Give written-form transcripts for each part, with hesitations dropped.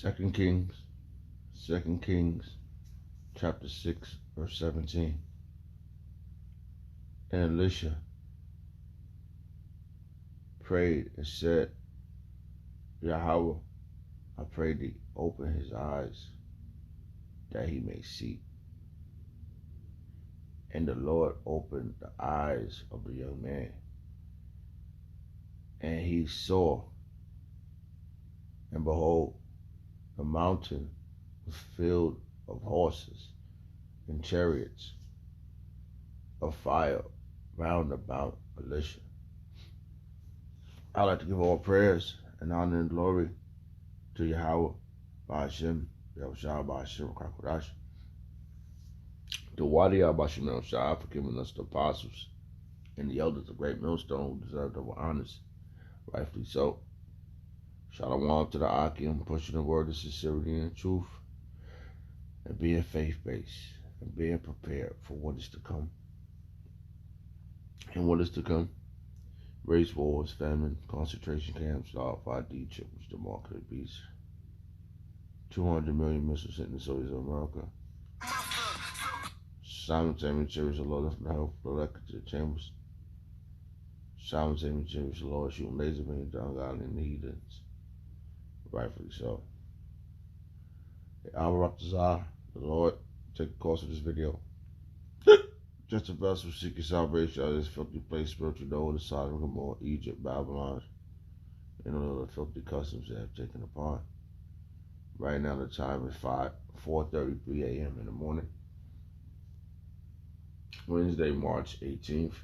Second Kings, chapter 6, verse 17. And Elisha prayed and said, Yahweh, I pray thee, open his eyes that he may see. And the Lord opened the eyes of the young man, and he saw, and behold, the mountain was filled of horses and chariots of fire round about Elisha. I'd like to give all prayers and honor and glory to Yahweh, Ba'ashem, Yahushua, Ba'ashem, Kakodash, to Wadiah, Ba'ashem, Yahushua, for giving us the apostles and the elders of Great Millstone who deserved our honors, rightfully so. Shalom to the Akim, pushing the word of sincerity and truth, and being faith-based, and being prepared for what is to come. And what is to come? Race wars, famine, concentration camps, RFID chip, which the mark of the beast. 200 million missiles hitting the soldiers of America. Simultaneous cherries of Lord from the health, elected to the chambers. Simultaneous cherries of Lord shooting laser beams down God and the heathens. Rightfully so. The Lord, take the course of this video. Just a vessel seeking salvation out of this filthy place, spiritual door, the Sodom and Gomorrah, Egypt, Babylon, and all the filthy customs they have taken upon. Right now the time is 4:33 a.m. in the morning. Wednesday, March 18th,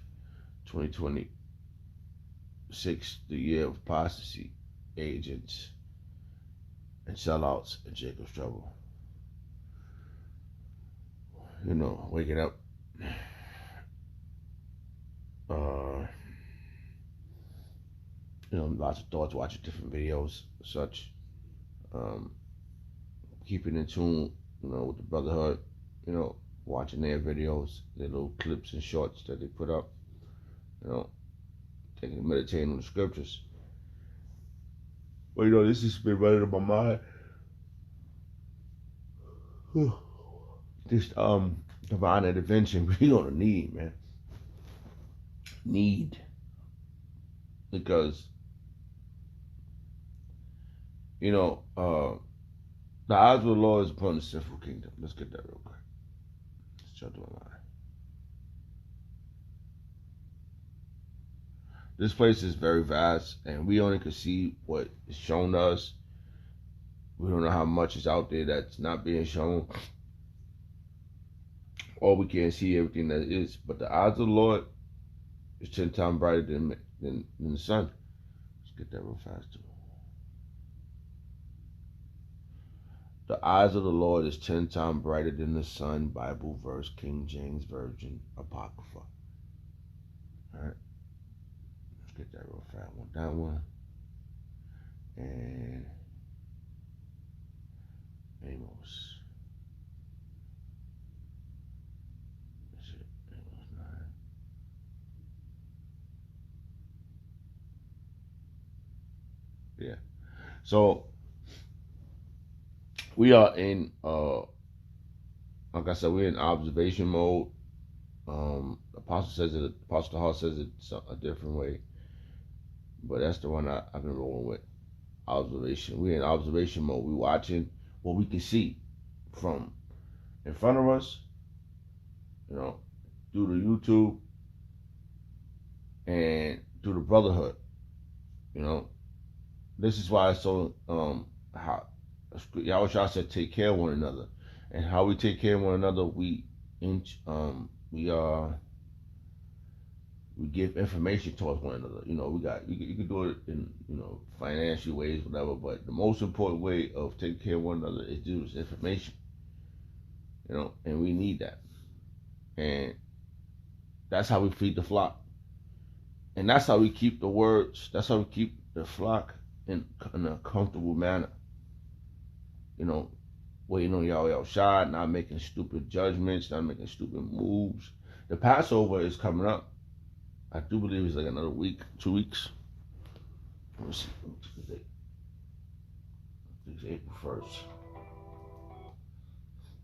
2026, the year of apostasy, agents, and sellouts in Jacob's trouble. You know, waking up. Lots of thoughts, watching different videos, such. Keeping in tune, with the Brotherhood, watching their videos, their little clips and shorts that they put up, meditating on the scriptures. But this has been running in my mind. This divine intervention we're gonna need, man. Because the eyes of the Lord is upon the sinful kingdom. Let's get that real quick. Let's jump to a line. This place is very vast, and we only can see what is shown to us. We don't know how much is out there that's not being shown. Or we can't see everything that is. But the eyes of the Lord is 10 times brighter than the sun. Let's get that real fast, too. The eyes of the Lord is 10 times brighter than the sun. Bible verse, King James Version, Apocrypha. All right. Let's get that real fast. Want that one. And Amos. That's it. Amos 9. Yeah. So we are in, like I said, we're in observation mode. Apostle Hall says it's a different way, but that's the one I've been rolling with. Observation. We're in observation mode. We're watching what we can see from in front of us, through the YouTube and through the Brotherhood. This is why it's so hot. Yahushua said, take care of one another. And how we take care of one another, we give information towards one another. You can do it in financial ways, whatever. But the most important way of taking care of one another is to use information. And we need that. And that's how we feed the flock. And that's how we keep the words. That's how we keep the flock in a comfortable manner. Waiting on Yahushua, not making stupid judgments, not making stupid moves. The Passover is coming up. I do believe it's like another week, 2 weeks. Let me see. It's April 1st.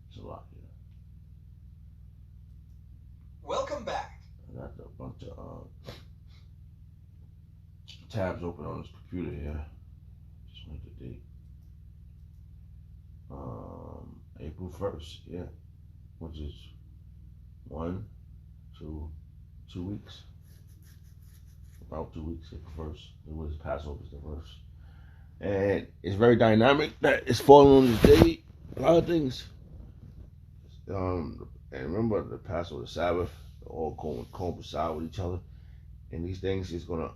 It's a lot here. Welcome back. I got a bunch of tabs open on this computer here. Just want the date. April 1st, yeah. Which is 1, 2, 2 weeks. About 2 weeks, April 1st. It was Passover's the first. And it's very dynamic that it's falling on this day. A lot of things. And remember the Passover, the Sabbath, they're all coincide with each other. And these things is gonna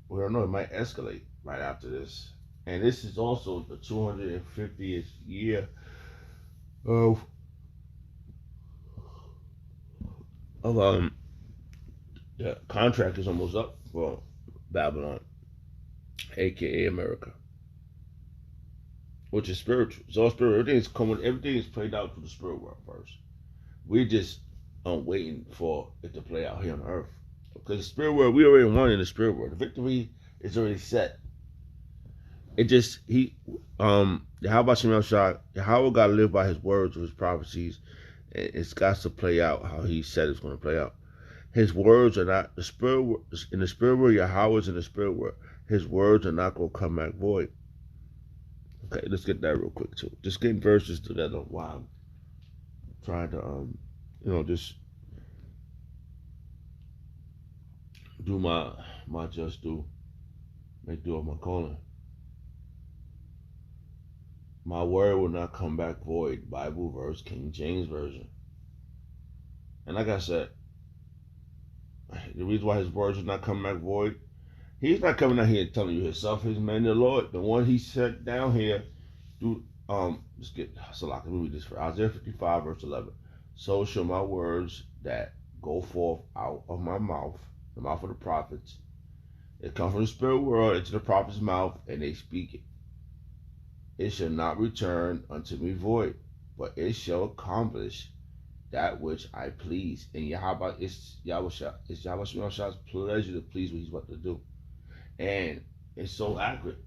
we don't know, it might escalate right after this. And this is also the 250th year of the contract is almost up for Babylon, aka America, which is spiritual. It's all spiritual. Everything is played out through the spirit world first. We're just waiting for it to play out here on earth. Because the spirit world, we already won in the spirit world. The victory is already set. It just Yahweh Shem Shah, Yahweh got to live by his words or his prophecies. It's got to play out how he said it's going to play out. His words are not the spirit in the spirit world. Yahweh is in the spirit world. His words are not going to come back void. Okay, let's get that real quick too. Just getting verses together while I'm trying to just do my just do, make do of my calling. My word will not come back void. Bible verse, King James Version. And like I said, the reason why his words will not come back void, he's not coming out here and telling you himself, his man, the Lord, the one he set down here. Let's get Salak. Let me read this for Isaiah 55 verse 11. So shall my words that go forth out of my mouth, the mouth of the prophets, it come from the spirit world into the prophet's mouth, and they speak it. It shall not return unto me void, but it shall accomplish that which I please. And Yahweh, it's Yahweh Shah's pleasure to please what he's about to do. And it's so accurate.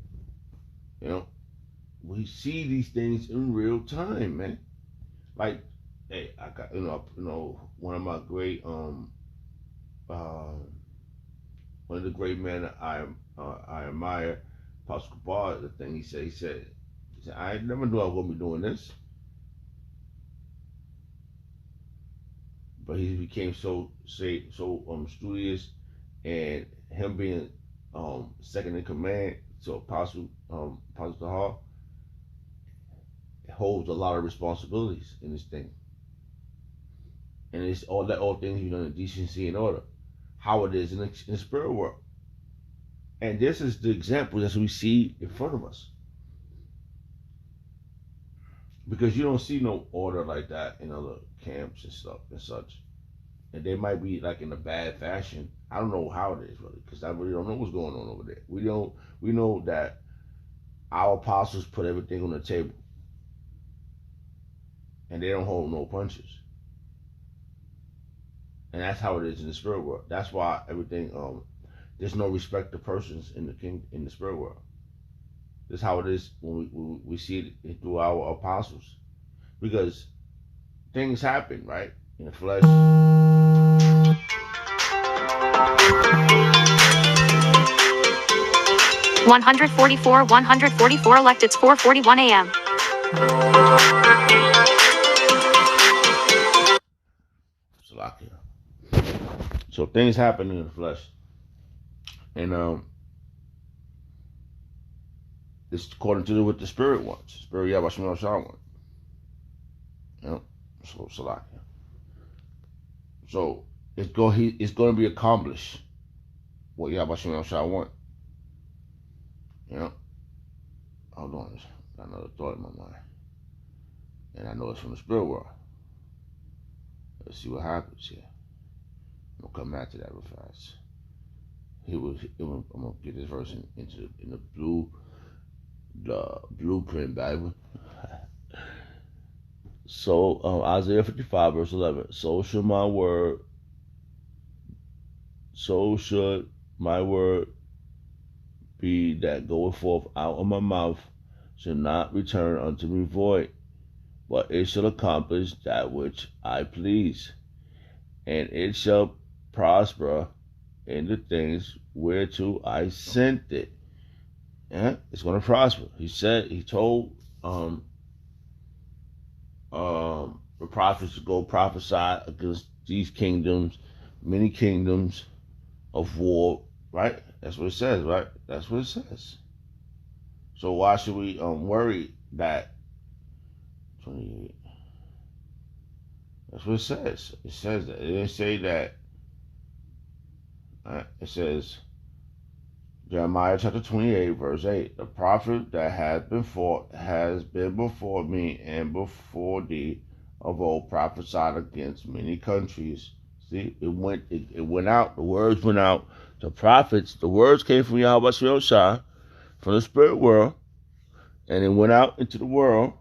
We see these things in real time, man. Like, hey, I got one of my great one of the great men I admire, Pastor Bar, the thing he said, I never knew I was gonna be doing this. But he became so studious, and him being second in command to Apostle Tahar holds a lot of responsibilities in this thing. And it's all things in decency and order. How it is in the spirit world. And this is the example that we see in front of us. Because you don't see no order like that in other camps and stuff and such. And they might be like in a bad fashion. I don't know how it is really, because I really don't know what's going on over there. We know that our apostles put everything on the table. And they don't hold no punches. And that's how it is in the spirit world. That's why everything there's no respect to persons in the spirit world. That's how it is when we see it through our apostles. Because things happen, right? In the flesh. 144 elect. It's 4:41 a.m. So things happen in the flesh. And it's according to what the spirit wants. Spirit Yahweh Shemel Shah wants. So Salakia. So it's going to be accomplished what Yahweh Shemel Shah wants. Hold on. Got another thought in my mind. And I know it's from the spirit world. Let's see what happens here. I'm gonna come back to that real fast. I'm gonna get this verse in the blueprint Bible. So Isaiah 55 verse 11. So should my word be that goeth forth out of my mouth shall not return unto me void, but it shall accomplish that which I please, and it shall prosper in the things whereto I sent it. Yeah, it's going to prosper. He told the prophets to go prophesy against these kingdoms, many kingdoms of war, right? That's what it says, right? That's what it says. So why should we worry that 28? That's what it says. It says that. It didn't say that. It says, Jeremiah chapter 28, verse 8, the prophet that has been before me and before thee of old prophesied against many countries. See, it went out, the words went out. The prophets, the words came from Yahweh Shai, from the spirit world, and it went out into the world.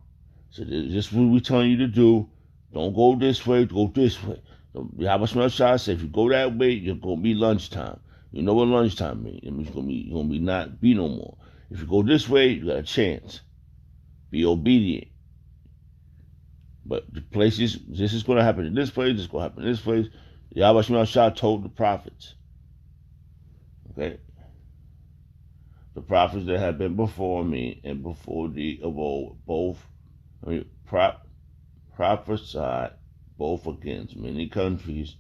So this is what we're telling you to do. Don't go this way, go this way. Yahweh Shai said, if you go that way, you're going to be lunchtime. You know what lunchtime means. It means you're going to be not be no more. If you go this way, you got a chance. Be obedient. But the places, this is going to happen in this place, this is going to happen in this place. Yahweh Shai told the prophets. Okay? The prophets that have been before me and before thee of old, prophesied both against many countries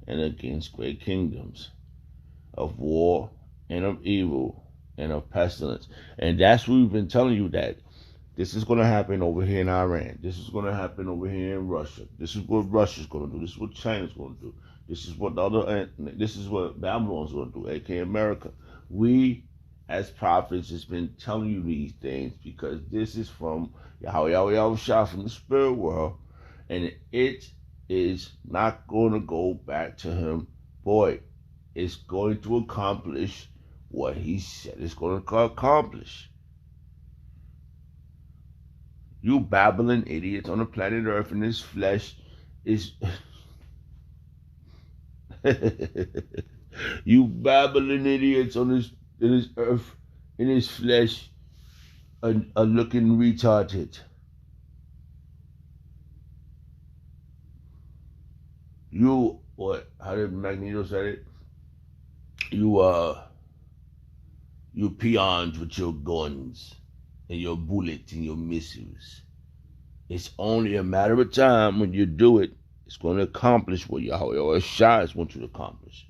and against great kingdoms, of war and of evil and of pestilence. And that's what we've been telling you, that this is going to happen over here in Iran. This is going to happen over here in Russia. This is what Russia's going to do. This is what China's going to do. This is what Babylon's going to do, aka America. We, as prophets, has been telling you these things because this is from Yahweh Shai, from the spirit world, and it is not going to go back to him void. It's going to accomplish what he said it's going to accomplish. You babbling idiots on the planet Earth in this flesh is... You babbling idiots on this earth, in this flesh, are looking retarded. You, what? How did Magneto say it? You peons with your guns and your bullets and your missiles. It's only a matter of time when you do it. It's going to accomplish what Yahweh Shai wants you to accomplish.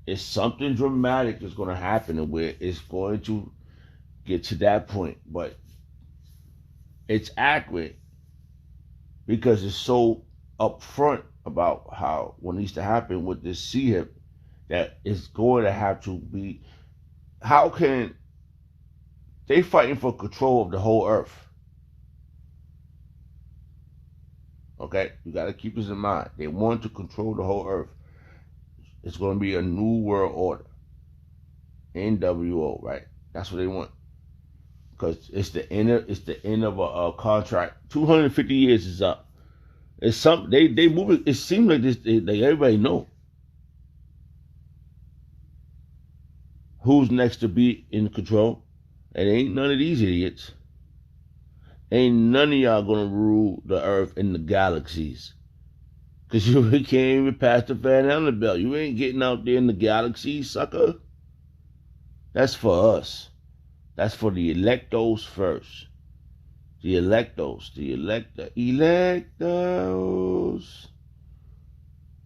It's something dramatic that's going to happen, and where it's going to get to that point. But it's accurate because it's so upfront about how what needs to happen with this Sihib, that it's going to have to be. How can they fighting for control of the whole earth? Okay, you got to keep this in mind. They want to control the whole earth. It's going to be a new world order. NWO, right? That's what they want. Because it's the end of a contract. 250 years is up. It's something they move it. It seems like this. Everybody know who's next to be in control. It ain't none of these idiots. Ain't none of y'all gonna rule the earth in the galaxies. Because you can't even pass the Van Allen belt. You ain't getting out there in the galaxies, sucker. That's for us. That's for the electos first. The electos.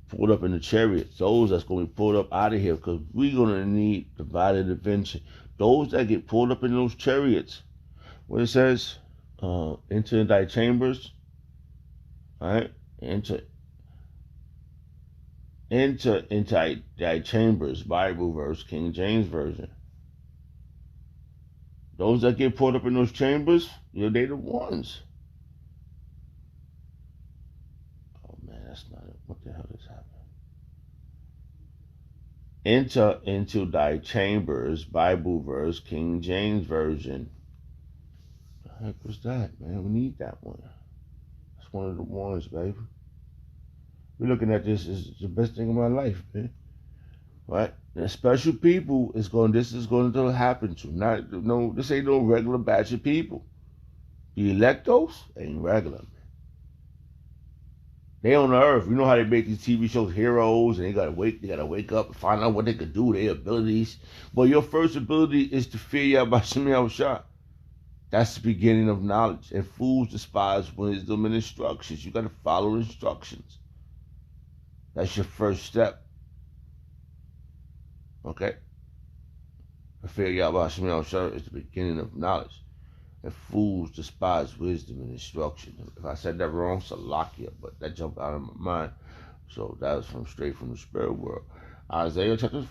Pulled up in the chariots. Those that's going to be pulled up out of here, because we're going to need divided attention. Those that get pulled up in those chariots, what it says, enter thy chambers, right? Enter into thy chambers, Bible verse, King James Version. Those that get pulled up in those chambers, they the ones. Oh man, that's not it. What the hell is happening? Enter into thy chambers, Bible verse, King James Version. What the heck was that, man? We need that one. That's one of the ones, baby. We're looking at this as the best thing of my life, man. Right? And special people this is going to happen to. Not no this ain't no regular batch of people. The electos ain't regular. They on the earth. You know how they make these TV shows heroes and they gotta wake up and find out what they could do, their abilities. But your first ability is to fear Yahbashim Yahushua. That's the beginning of knowledge. And fools despise wisdom and instructions. You gotta follow instructions. That's your first step. Okay? Fear Yahbashim Yahushua is the beginning of knowledge. And fools despise wisdom and instruction. If I said that wrong, Salakia, but that jumped out of my mind. So that was straight from the spirit world. Isaiah chapter